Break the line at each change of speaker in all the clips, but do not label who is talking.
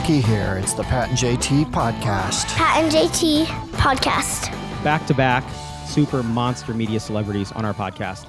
Oakey here. It's the Pat and JT podcast.
Pat and JT podcast.
Back-to-back super monster media celebrities on our podcast.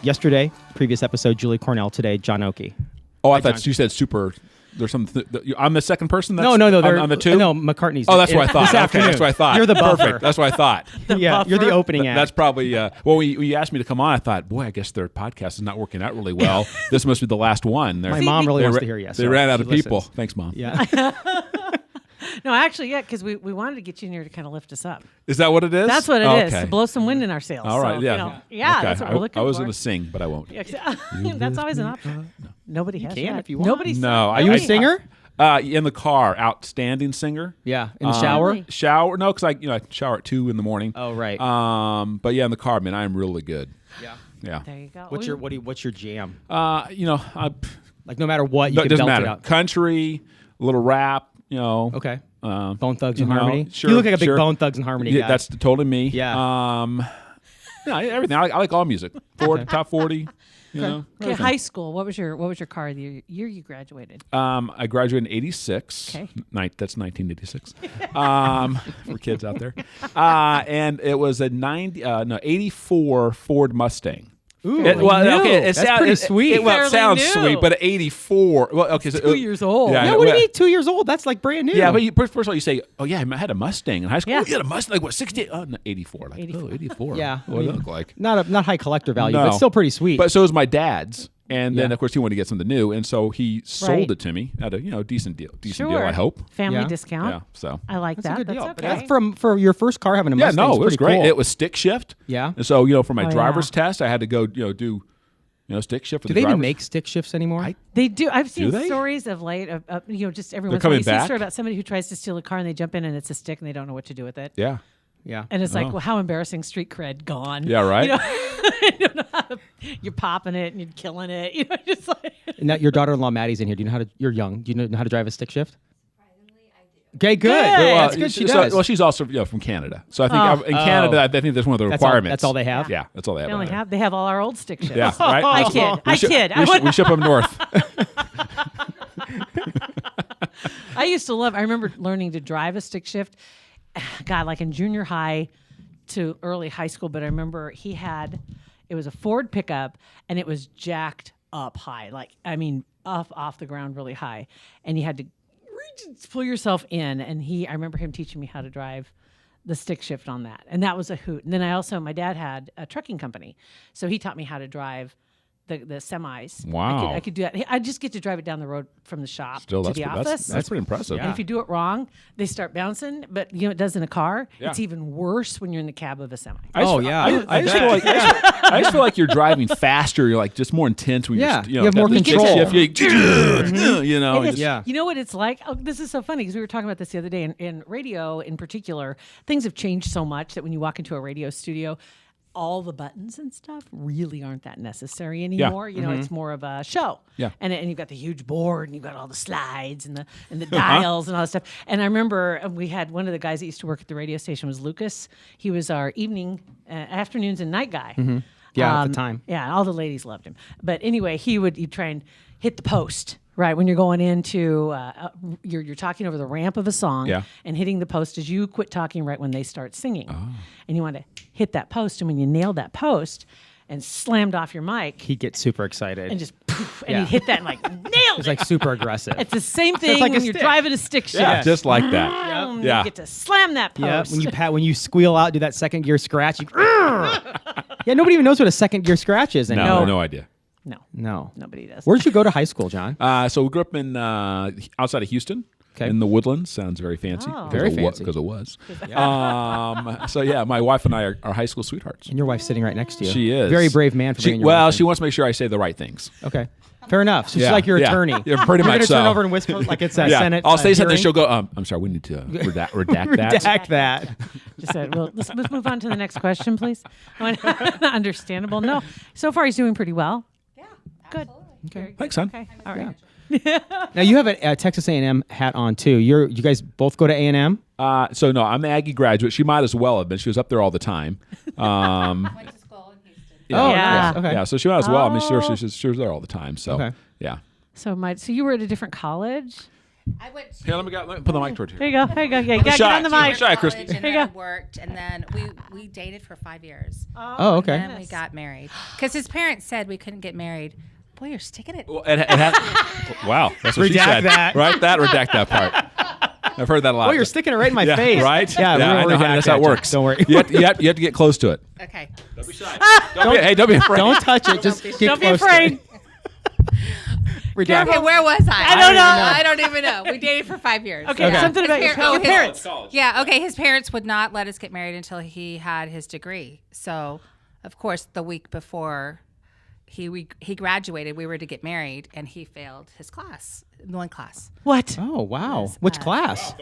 Yesterday, previous episode, Julie Cornell. Today, John Oakey.
Oh, I thought you said super. There's something. I'm the second person.
No.
On the two.
No, McCartney's.
Oh, that's what I thought.
This
Okay,
afternoon.
that's what I thought.
You're the buffer.
Perfect. That's what I thought.
You're the opening act.
That's probably. Well, when you asked me to come on, I thought, boy, I guess their podcast is not working out really well. This must be the last one.
My mom really wants to hear yes.
They ran out of people. Thanks, Mom.
Yeah.
No, actually, yeah, because we wanted to get you in here to kind of lift us up.
Is that what it is?
That's what it is.
Okay.
To blow some wind in our sails.
All right.
So,
Yeah.
Okay.
Okay.
That's what we're looking for.
I was going to sing, but I won't.
That's always an option. Nobody has
can
yet.
if you want.
Nobody's
No.
Are you a singer?
In the car, outstanding singer.
Yeah. In the shower?
Really?
Shower? No, because I shower at 2 in the morning.
Oh, right.
But yeah, in the car, man, I am really good.
Yeah.
Yeah.
There you go.
What's your jam?
Like
no matter what, you
it
can
doesn't
belt
matter.
it out.
Country, a little rap.
Okay. Bone Thugs and
you know,
Harmony.
sure,
You look like a big
sure.
Bone Thugs and Harmony
Yeah,
guy.
that's totally me.
Yeah.
Everything. I like all music. Top 40. You know.
Okay, high school. What was your car the year you graduated?
I graduated in '86.
Okay.
That's 1986. For kids out there. And it was a 84 Ford Mustang.
Ooh,
It
that's pretty sweet.
It
Fairly
sounds
new.
sweet, but at 84. Well, okay, so
2 years old.
Yeah,
Yeah, what do you mean 2 years old? That's like brand new.
Yeah, but first of all, you say, "Oh yeah, I had a Mustang in high school."
Yeah.
Oh, you had a Mustang, like what? 68? Oh, no, 84. Like
84.
84.
Yeah.
What did it look like?
Not high collector value,
No.
but still pretty sweet.
But so was my dad's, and then
Yeah.
of course he wanted to get something new, and so he sold
Right.
it to me at a decent deal,
Sure.
I hope.
Family
Yeah.
discount.
Yeah. So.
I like
that's
that.
a good deal.
That's
But
okay.
that's for your first car having a
Yeah,
Mustang.
no, it was great.
Cool.
It was stick shift.
Yeah.
And so for my
Oh,
driver's
yeah.
test, I had to go do stick shift. For
Do
the
they even
drivers.
make stick shifts anymore?
They do. I've seen
they?
stories of late of just every
They're
once in a while.
coming
You see a
back?
story about somebody who tries to steal a car and they jump in and it's a stick and they don't know what to do with it.
Yeah.
Yeah.
And it's like,
Oh.
well, how embarrassing! Street cred gone.
Yeah, right.
You know, I don't know how you're popping it and you're killing it. You know, just like.
Now, your daughter-in-law Maddie's in here. Do you know how to? You're young. Do you know how to drive a stick shift?
Surprisingly, I do.
Okay, good.
Good.
That's good. She does.
Well, she's also from Canada, so I think in Canada, I think that's one of the
That's all-
requirements.
that's all they have?
Yeah, that's all they have.
They only
out there.
have. They have all our old stick shifts.
Yeah, right.
I kid.
We ship them north.
I used to love. I remember learning to drive a stick shift. God, like in junior high to early high school. But I remember it was a Ford pickup, and it was jacked up high. Like off the ground really high, and you had to pull yourself in. And I remember him teaching me how to drive the stick shift on that, and that was a hoot. And then my dad had a trucking company, so he taught me how to drive the semis.
Wow.
I could do that. I just get to drive it down the road from the shop
Still,
to
that's
the office.
that's pretty impressive.
And if you do it wrong, they start bouncing. But it does in a car.
Yeah.
It's even worse when you're in the cab of a semi.
I just
Oh,
feel-
yeah.
I just feel like you're driving faster. You're like just more intense when
Yeah,
you're
you have more
that stick
control.
shift, you know.
It is.
just-
Yeah.
You know what it's like? Oh, this is so funny because we were talking about this the other day. In radio, in particular, things have changed so much that when you walk into a radio studio, all the buttons and stuff really aren't that necessary anymore. You know, it's more of a show.
Yeah.
And you've got the huge board and you've got all the slides and the dials and all that stuff. And I remember we had one of the guys that used to work at the radio station was Lucas. He was our afternoons and night guy.
Yeah, at the time.
Yeah, all the ladies loved him. But anyway, he'd try and hit the post. Right, when you're going into, you're talking over the ramp of a song
Yeah.
and hitting the post as you quit talking right when they start singing. And you want to hit that post. And when you nailed that post and slammed off your mic
He'd get super excited.
and just poof, and
Yeah.
you hit that and like, nailed
It's
it.
like super aggressive.
It's the same thing
like a
when you're
stick.
driving a stick shift.
Yeah, just like that.
Boom,
Yeah.
You get to slam that post.
Yeah, when you squeal out, do that second gear scratch. Yeah, nobody even knows what a second gear scratch is anymore.
No idea.
No, nobody does.
Where'd you go to high school, John?
So we grew up in outside of Houston.
Okay.
In the Woodlands. Sounds very fancy.
Oh.
Very fancy.
Because it was. So yeah, my wife and I are high school sweethearts.
And your wife's sitting right next to you.
She is.
Very brave man for being your
Well,
wife.
she wants to make sure I say the right things.
Okay. Fair enough. So she's
Yeah,
like your
yeah.
attorney.
Yeah, pretty
You're
much
gonna turn
so.
over and whisper like it's a
Yeah,
Senate.
I'll say something.
hearing?
She'll go, I'm sorry, we need to redact that.
Redact that.
Just said, well, let's move on to the next question, please. Understandable. No, so far he's doing pretty well.
Yeah,
Good.
absolutely.
Thanks, son.
Okay. All right.
Now you have a Texas A&M hat on too. You guys both go to A&M?
So no, I'm an Aggie graduate. She might as well have been. She was up there all the time.
Went to school in Houston.
Oh,
Yeah.
nice. Okay.
Yeah, so she might as well. I mean,
Oh.
she was there all the time. So
Okay.
yeah.
So you were at a different college?
I went to
Here, let me put the mic towards you.
There you go. There you go. Yeah, you got to
shy.
get on the mic.
Shy,
college,
Kristi.
and
Here you
then I
go.
worked, and then we dated for 5 years.
Oh, okay.
And then we got married because his parents said we couldn't get married. Boy, you're sticking it.
Well, wow, that's what she
Redact
said.
that.
Right? Redact that part. I've heard that a lot.
Oh, you're sticking it right in my
yeah,
face.
right?
Yeah,
I know how that's how it works.
Don't worry.
You have to get close to it.
Okay.
Don't be shy. Don't be afraid.
Don't touch it. Just get
Don't be
close to
afraid.
it. Redact.
Okay, where was I?
I don't know.
I don't even know. We dated for 5 years.
Okay, something about your parents.
Yeah, okay. His parents would not let us get married until he had his degree. So, of course, the week before he graduated, we were to get married, and he failed his class, one class.
What?
Oh, wow. Which class?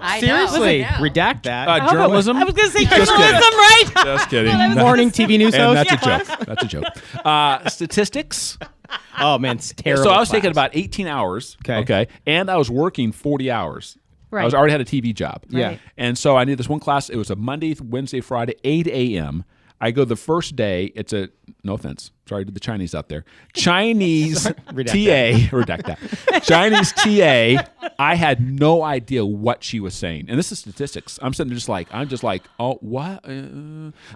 I
Seriously,
know.
redact that.
Journalism?
I was going to say
Just
journalism,
kidding.
right?
Just kidding.
Morning TV news
And
host.
that's a joke. That's a joke. Statistics.
Oh, man, it's terrible.
So I was
class.
taking about 18 hours.
Okay.
And I was working 40 hours.
Right.
I already had a TV job.
Yeah.
Right.
And so I needed this one class. It was a Monday, Wednesday, Friday, 8 a.m. I go the first day. It's a, no offense, sorry to the Chinese out there. Chinese redact that. Chinese TA. I had no idea what she was saying, and this is statistics. I'm sitting there I'm just like, oh, what?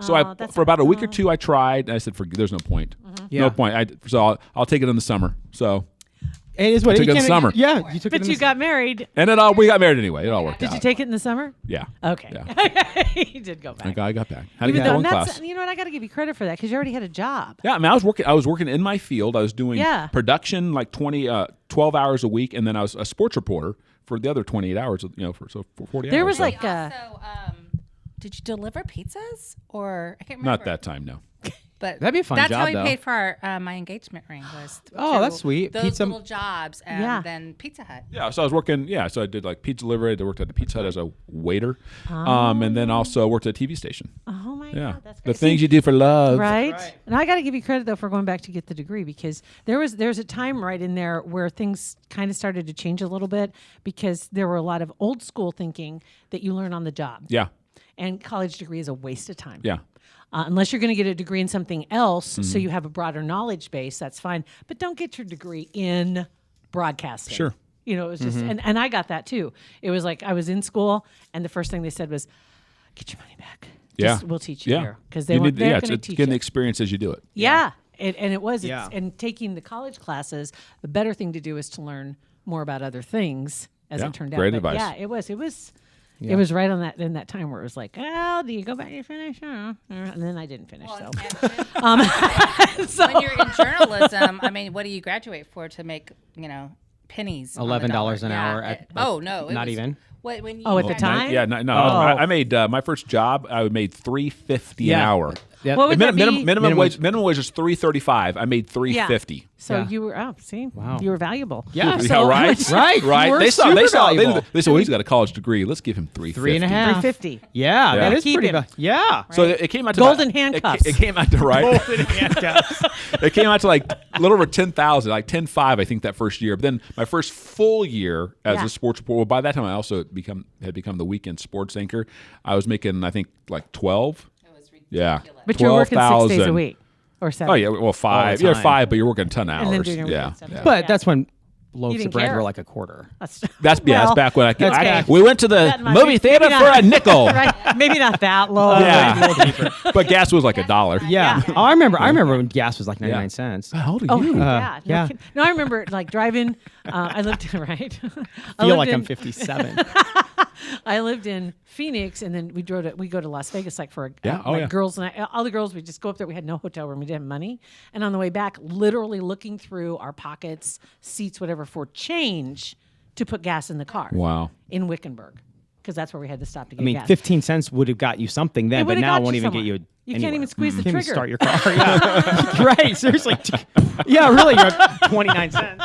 So for about a week or two, I tried, and I said, there's no point, no point. So I'll take it in the summer. So.
It is what
I took
you
it in the
can't-
summer.
Yeah, you took it
But
in
you
the
got married.
And then we got married anyway. It all worked out.
Did you take it in the summer?
Yeah.
Okay.
Yeah.
You did go back.
I got back. Had to
Even
get that
though
one
that's-
class.
You know what? I got to give you credit for that because you already had a job.
Yeah, I mean, I was working in my field. I was doing production like 12 hours a week, and then I was a sports reporter for the other 28 hours. For 40 hours.
There was
so.
like
Also, did you deliver pizzas or I can't remember?
Not that time, no.
But
That'd be a fun
that's
job,
how we
though.
paid for my engagement ring. Was
Oh,
through
that's sweet.
Those
Pizza-
little jobs, and
Yeah.
then Pizza Hut.
Yeah, so I was working. Yeah, so I did like pizza delivery. I worked at the Pizza Hut as a waiter, and then also worked at a TV station.
Oh my
Yeah,
God, that's
the
great.
things you do for love.
Right? And I got to give you credit though for going back to get the degree because there's a time right in there where things kind of started to change a little bit because there were a lot of old school thinking that you learn on the job.
Yeah,
And college degree is a waste of time.
yeah.
Unless you're going to get a degree in something else, so you have a broader knowledge base, that's fine. But don't get your degree in broadcasting.
Sure.
You know, it was just, and I got that too. It was like I was in school, and the first thing they said was, "Get your money back.
Yeah.
Just, we'll teach you
Yeah.
here because they weren't
it's
going to teach
getting the
you."
experience as you do it.
Yeah, and it was.
Yeah.
And taking the college classes, the better thing to do is to learn more about other things. As
Yeah,
it turned out,
great
But
advice.
Yeah, it was. It was right on that in that time where it was like, oh, do you go back and finish? And then I didn't finish.
Well,
So, so
when you're in journalism, I mean, what do you graduate for to make? Pennies. on the
$11
dollar?
an hour at-
no, it
not
was-
even?
What, when you
Oh, at the
graduated-
time?
Yeah, no.
Oh.
I made my first job. I made $3.50 an hour.
Yep.
What would that be?
Minimum wage is $3.35. I made $3.50.
So
Yeah.
you were you were valuable.
Yeah.
So
right,
Right.
right.
We're
They saw.
super valuable.
They said, well, he's got a college degree. Let's give him $3.50.
3.5.
$3.50.
Yeah,
Yeah.
that is
Keep
pretty.
him.
Yeah.
So it came out to
Golden
about-
handcuffs.
It came out to right.
Golden handcuffs.
It came out to like a little over 10,000, like 10.5, I think that first year. But then my first full year as
Yeah.
a sports reporter. Well, by that time I also had become the weekend sports anchor. I was making I think like 12.
It was ridiculous.
Yeah,
But you're working 6 days a
12,000.
week or 7.
Oh yeah, well 5.
All the
Yeah,
time.
5, but you're working a ton of
And then
hours.
doing everything
Yeah,
stuff.
yeah.
But that's when loaves
didn't
of bread
care.
were like a quarter.
That's
That's
well,
back when
that's
we went to the
that much.
movie theater
Maybe
for
not.
a nickel.
right. Maybe not that low.
Yeah, but gas was like $1.
Yeah. Oh, I remember when gas was like 99 cents.
How old are
Oh,
you?
yeah.
yeah.
No, no, I remember like driving. I lived right. I
Feel
lived
like
in,
I'm 57.
I lived in Phoenix, and then we go to Las Vegas like for
Yeah. Oh,
like
yeah.
girls and all the girls. We just go up there. We had no hotel room. We didn't have money, and on the way back, literally looking through our pockets, seats, whatever, for change to put gas in the car.
Wow.
In Wickenburg, because that's where we had to stop to get
I mean,
gas.
15 cents would have got you something then,
It
but
would've
now it
got
won't
you
even get
somewhere.
you.
You can't
anywhere.
even squeeze the
Can't even
trigger.
start your car. Yeah. Right. Seriously. Yeah, really. You're at 29 cents.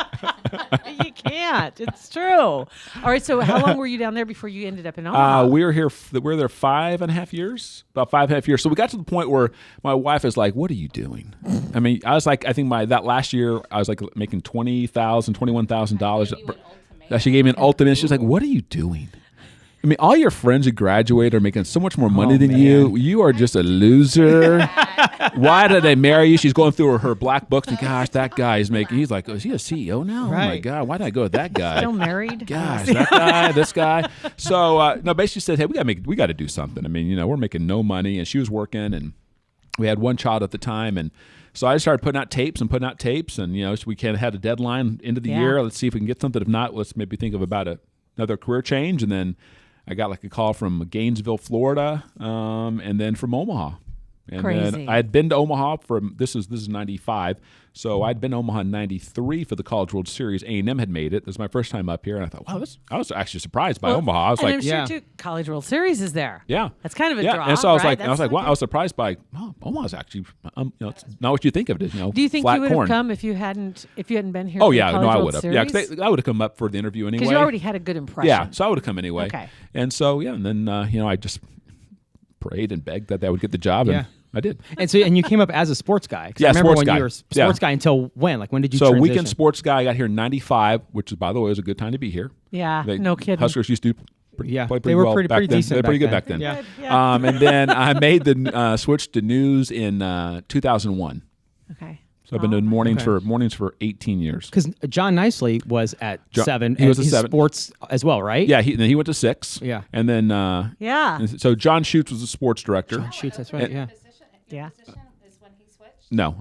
You can't. It's true. All right. So how long were you down there before you ended up in Omaha?
We were here. We were there 5.5 years. About 5.5 years. So we got to the point where my wife is like, "What are you doing?" I mean, I was like, I think that last year I was like making $20,000, $21,000. She gave me an ultimate. She was like, "What are you doing?" I mean, all your friends who graduate are making so much more money than
man.
you. You are just a loser. Why did they marry you? She's going through her black books and gosh, that guy is making. He's like, is he a CEO now? Oh my
Right.
God, why did I go with that guy?
Still married?
Gosh, that guy, this guy. So no, basically said, hey, we got to do something. I mean, we're making no money, and she was working, and we had one child at the time, and so I started putting out tapes, and so we kind of had a deadline end of the year. Let's see if we can get something. If not, let's maybe think of about another career change. And then I got like a call from Gainesville, Florida, and then from Omaha. And
Crazy.
then I had been to Omaha this is 95. So I'd been to Omaha in 93 for the College World Series. A&M had made it. This was my first time up here. And I thought, wow, I was actually surprised by Omaha. I was
and
like,
I'm sure
yeah.
too, College World Series is there.
yeah.
That's kind of a draw.
And so I was
right?
like, wow, I was surprised by, Omaha's actually, it's not what you think of it.
Do you think
flat
you would
corn.
have come if you hadn't been here?
Oh
for the
yeah,
College
no, I
World
would have.
Series?
Yeah, because I would have come up for the interview anyway.
Because you already had a good impression.
Yeah, so I would have come anyway.
Okay.
And so and then I just prayed and begged that I would get the job, and I did.
And you came up as a sports guy. 'Cause
Yeah,
I remember
sports
when
guy.
you were a sports guy until when? Like when did you
So
transition?
weekend sports guy, I got here in '95, which is, by the way, was a a good time to be here.
Yeah,
They-
no kidding.
Huskers used to play
Yeah,
pretty
they were
well
pretty
back then.
decent
They were pretty good
back
back then.
then.
Yeah.
And then I made the switch to news in 2001.
Okay.
So I've been doing mornings for 18 years.
Because John Nicely was at 7.
he was
and
at
his
7.
sports as well, right?
Yeah, then he went to 6.
Yeah.
And then
Yeah.
and so John Schutz was the sports director.
Shoots, that's right. Yeah.
Yeah.
Is when he switched.
No,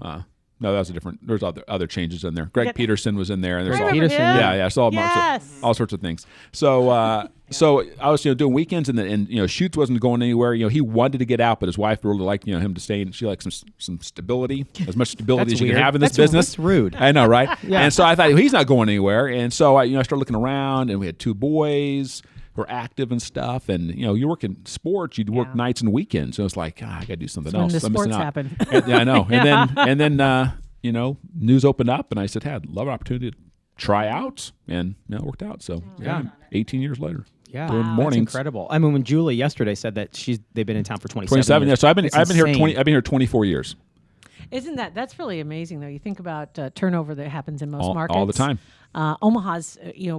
that was a different. There's other changes in there. Greg Peterson was in there, and there's
I
all
remember
Peterson,
him.
yeah, so
Yes.
all sorts of things. So so I was doing weekends, and Schutz wasn't going anywhere. He wanted to get out, but his wife really liked him to stay. And she liked some stability, as much stability
That's
as you can
weird.
have in this
That's-
business.
that's rude.
I know, right?
Yeah.
And so I thought he's not going anywhere, and so I started looking around, and we had 2 boys who were active and stuff, and you work in sports, you'd work nights and weekends. So it's like I got to do something
When
else.
the
I'm missing
sports
out.
happen.
Yeah, I know. And then news opened up, and I said, hey, I'd love an opportunity to try out, and it worked out. So 18 years later.
Yeah,
Doing
That's
mornings.
incredible. I mean, when Julie yesterday said that they've been in town for
27
years.
years. So I've been
It's
here
insane.
I've been here 24 years.
Isn't that's really amazing though? You think about turnover that happens in most
All
markets
the time.
Omaha's,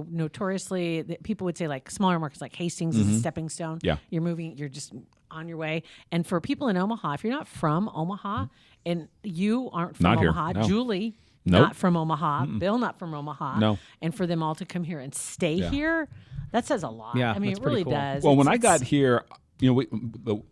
notoriously, people would say like smaller markets like Hastings is a stepping stone.
Yeah.
You're moving, you're just on your way. And for people in Omaha, if you're not from Omaha and you aren't from
Not here,
Omaha,
no.
Julie,
Nope.
not from Omaha, Bill, not from Omaha.
No.
And for them all to come here and stay here, that says a lot.
Yeah,
I mean,
that's
it really
pretty cool.
does.
Well, when
It's-
I got
it's-
here,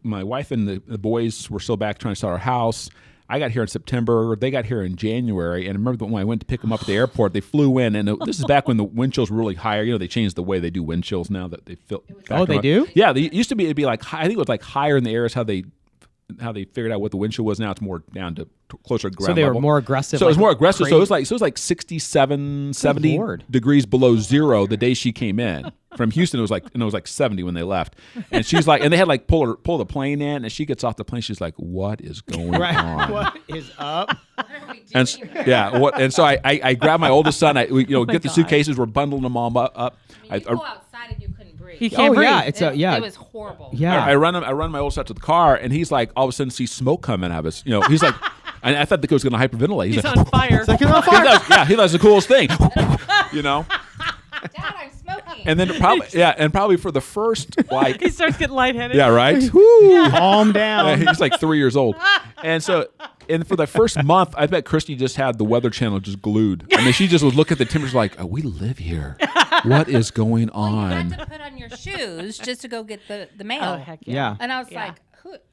my wife and the boys were still back trying to sell our house. I got here in September. They got here in January. And I remember when I went to pick them up at the airport, they flew in. And this is back when the wind chills were really higher. They changed the way they do wind chills now that they feel.
Oh, they do?
Yeah, it used to be. It'd be like I think it was like higher in the air is how they figured out what the wind chill was. Now it's more down to closer to ground
So they were
level.
more aggressive.
So it was
like
more aggressive. So
crazy.
it was like 67, 70
Lord.
degrees below zero the day she came in. From Houston, it was like 70 when they left. And she's like, and they had like pull the plane in, and she gets off the plane. She's like, "What is going on?"
What is up?
And so I grabbed my oldest son. We get the
God.
suitcases. We're bundling them all up.
You go outside and you couldn't breathe.
You can't breathe.
Yeah, it's
It was horrible.
Yeah.
I run my oldest out to the car, and he's like, all of a sudden, sees smoke coming out of us. He's like, and I thought the kid was going to hyperventilate.
He's
like,
on fire.
he thought it was the coolest thing.
Dad, I'm smoking.
And then probably for the first
He starts getting lightheaded.
yeah, right. Woo.
Calm down.
He's like 3 years old, and for the first month, I bet Kristi just had the Weather Channel just glued. I mean, she just would look at the temperatures like, "Oh, we live here. What is going
Well, you
on?"
had to put on your shoes just to go get the mail.
Oh, heck yeah.
Yeah.
And I was
Yeah.
like,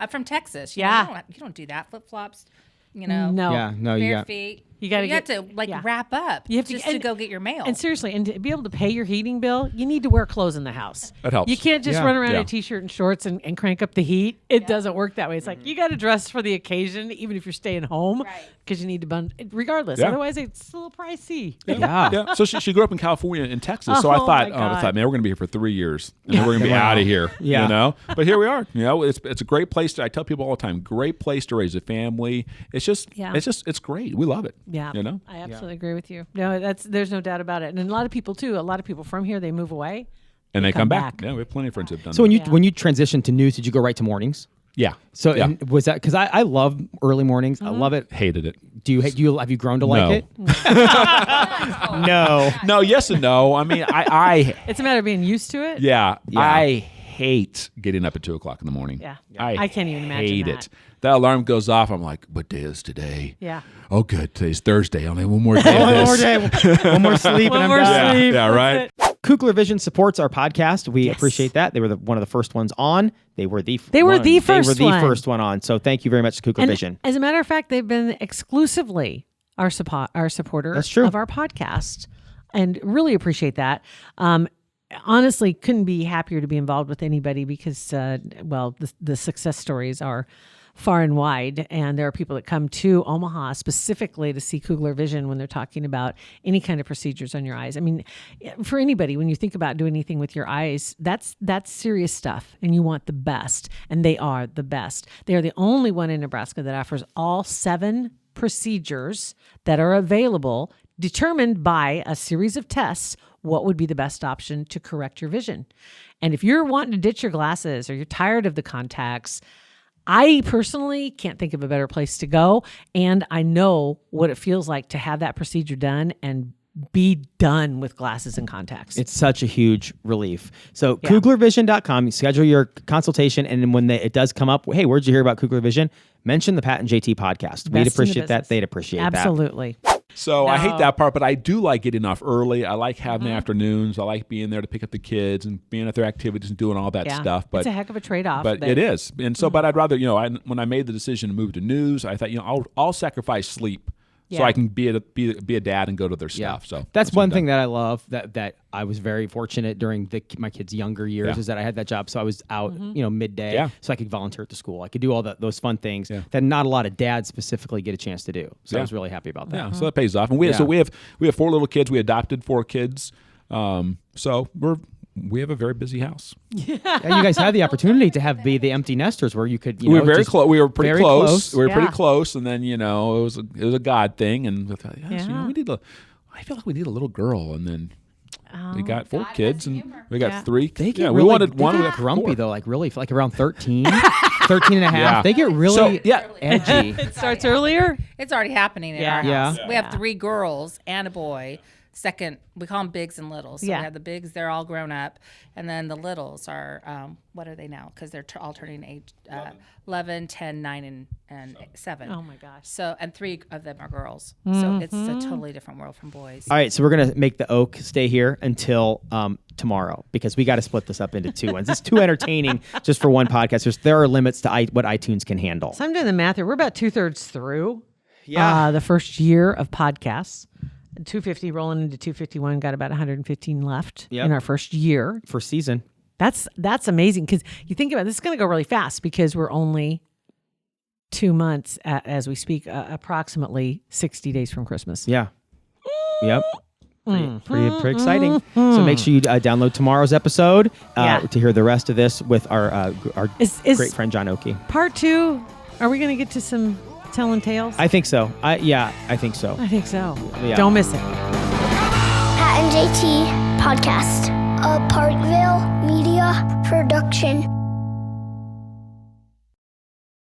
I'm from Texas.
Yeah.
You don't do that. Flip flops,
No.
Yeah, no, you
bare
got.
feet.
You gotta
have
get-
to
yeah.
wrap up.
You have to-
just to
and-
go get your mail.
And seriously, and to be able to pay your heating bill, you need to wear clothes in the house.
That helps.
You can't just
Yeah.
run around in
Yeah.
a t-shirt and shorts and crank up the heat. It doesn't work that way. It's like you got to dress for the occasion, even if you're staying home,
Right.
because you need to regardless.
Yeah.
Otherwise, it's a little pricey.
Yeah.
Yeah. So she grew up in California and Texas. So I
Oh,
thought,
my God.
man, we're going to be here for 3 years, and then we're going to be out of here.
Yeah.
But here we are. It's a great place. I tell people all the time, great place to raise a family. It's just,
Yeah.
it's great. We love it.
Yeah,
You
I absolutely agree with you. No, there's no doubt about it. And a lot of people too. A lot of people from here, they move away.
And they come back.
back.
Yeah, we have plenty of friends who've done
So
that.
when you transitioned to news, did you go right to mornings?
Yeah.
So
yeah.
and was that because I love early mornings? I love it.
Hated it.
Have you grown to like
No.
it? No.
No, yes and no. I mean, I
It's a matter of being used to it.
yeah,
Yeah.
I hate getting up at 2:00 in the morning.
Yeah.
I
can't even imagine
hate
that.
it. That alarm goes off. I'm like, what day is today?
Yeah.
Oh, good. Today's Thursday. Only one more day.
One more day, one more sleep, and I'm done.
sleep.
Yeah, right.
Kugler Vision supports our podcast. We appreciate that. They were one of the first ones on. They were the
They were the
first one on. So thank you very much to Kugler Vision.
As a matter of fact, they've been exclusively our supporter
That's true.
of our podcast, and really appreciate that. Honestly, couldn't be happier to be involved with anybody because, the success stories are far and wide, and there are people that come to Omaha specifically to see Kugler Vision when they're talking about any kind of procedures on your eyes. I mean, for anybody, when you think about doing anything with your eyes, that's serious stuff, and you want the best, and they are the best. They are the only one in Nebraska that offers all 7 procedures that are available, determined by a series of tests, what would be the best option to correct your vision. And if you're wanting to ditch your glasses or you're tired of the contacts, I personally can't think of a better place to go. And I know what it feels like to have that procedure done and be done with glasses and contacts.
It's such a huge relief. So KuglerVision.com, you schedule your consultation, and then when it does come up, hey, where'd you hear about Kugler Vision? Mention the Pat and JT podcast. We'd appreciate that. They'd appreciate that.
Absolutely.
So I hate that part, but I do like getting off early. I like having the afternoons. I like being there to pick up the kids and being at their activities and doing all that stuff. But
it's a heck of a trade-off.
But it is. And so, but I'd rather, when I made the decision to move to news, I thought, I'll sacrifice sleep so I can be a dad and go to their stuff. So
that's one thing that I love that I was very fortunate during my kids' younger years is that I had that job. So I was out, midday, so I could volunteer at the school. I could do all those fun things that not a lot of dads specifically get a chance to do. So I was really happy about that.
Yeah, so that pays off. And we have 4 little kids. We adopted 4 kids. So we have a very busy house.
Yeah, you guys had the opportunity to be the empty nesters where you could.
We were very close. We were pretty close. We were pretty
Yeah.
close, and then it was a God thing, and we thought, we need I feel like we need a little girl, and then we got 4 kids, and we got 3.
They get
we wanted one.
They
We
get
got
grumpy
4.
though, like really, like around 13, 13 and a half.
Yeah.
They get really
So,
edgy.
It starts earlier.
It's already happening in our
Yeah.
house. We have 3 girls and a boy. Second, we call them bigs and littles. So
Yeah.
we have the bigs; they're all grown up, and then the littles are what are they now? Because they're all turning age 11, 10, 9, and 7.
Oh my gosh.
So, and 3 of them are girls. So it's a totally different world from boys.
All right, so we're gonna make the Oak stay here until tomorrow because we got to split this up into 2 ones. It's too entertaining just for one podcast. There are limits to what iTunes can handle.
So I'm doing the math here. We're about 2/3 through
Yeah.
the first year of podcasts. 250 rolling into 251, got about 115 left in our first year.
First season.
That's amazing because you think about it, this is going to go really fast because we're only 2 months as we speak, approximately 60 days from Christmas.
Yeah. Yep. Pretty exciting. So make sure you download tomorrow's episode to hear the rest of this with our great friend John Oakey.
Part 2, are we going to get to some telling tales?
I think so. I think so.
I think so.
Yeah.
Don't miss it.
Pat and JT Podcast, a Parkville Media Production.